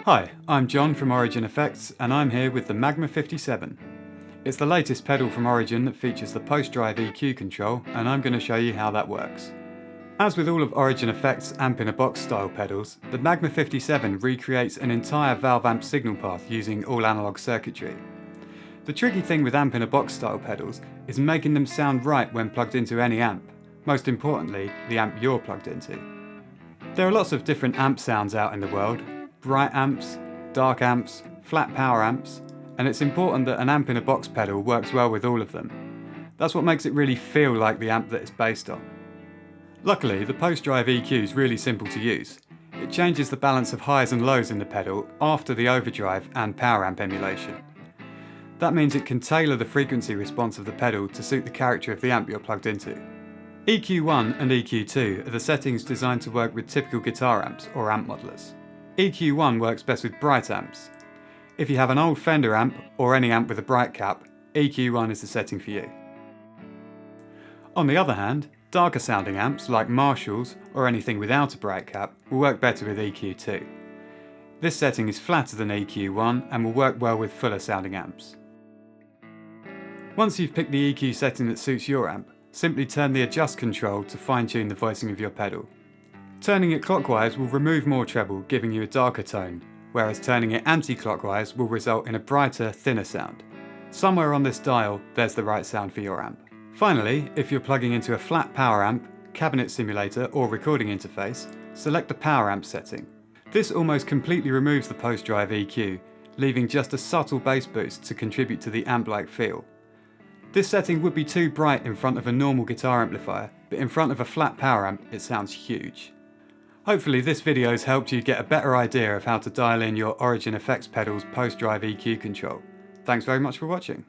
Hi, I'm John from Origin Effects and I'm here with the MAGMA57. It's the latest pedal from Origin that features the post-drive EQ control and I'm going to show you how that works. As with all of Origin Effects amp-in-a-box style pedals, the MAGMA57 recreates an entire valve amp signal path using all-analogue circuitry. The tricky thing with amp-in-a-box style pedals is making them sound right when plugged into any amp, most importantly, the amp you're plugged into. There are lots of different amp sounds out in the world, bright amps, dark amps, flat power amps, and it's important that an amp-in-a-box pedal works well with all of them. That's what makes it really feel like the amp that it's based on. Luckily, the post-drive EQ is really simple to use. It changes the balance of highs and lows in the pedal after the overdrive and power amp emulation. That means it can tailor the frequency response of the pedal to suit the character of the amp you're plugged into. EQ1 and EQ2 are the settings designed to work with typical guitar amps or amp modelers. EQ1 works best with bright amps. If you have an old Fender amp or any amp with a bright cap, EQ1 is the setting for you. On the other hand, darker sounding amps like Marshalls or anything without a bright cap will work better with EQ2. This setting is flatter than EQ1 and will work well with fuller sounding amps. Once you've picked the EQ setting that suits your amp, simply turn the adjust control to fine-tune the voicing of your pedal. Turning it clockwise will remove more treble, giving you a darker tone, whereas turning it anti-clockwise will result in a brighter, thinner sound. Somewhere on this dial, there's the right sound for your amp. Finally, if you're plugging into a flat power amp, cabinet simulator or recording interface, select the power amp setting. This almost completely removes the post-drive EQ, leaving just a subtle bass boost to contribute to the amp-like feel. This setting would be too bright in front of a normal guitar amplifier, but in front of a flat power amp it sounds huge. Hopefully this video has helped you get a better idea of how to dial in your Origin Effects pedal's post-drive EQ control. Thanks very much for watching.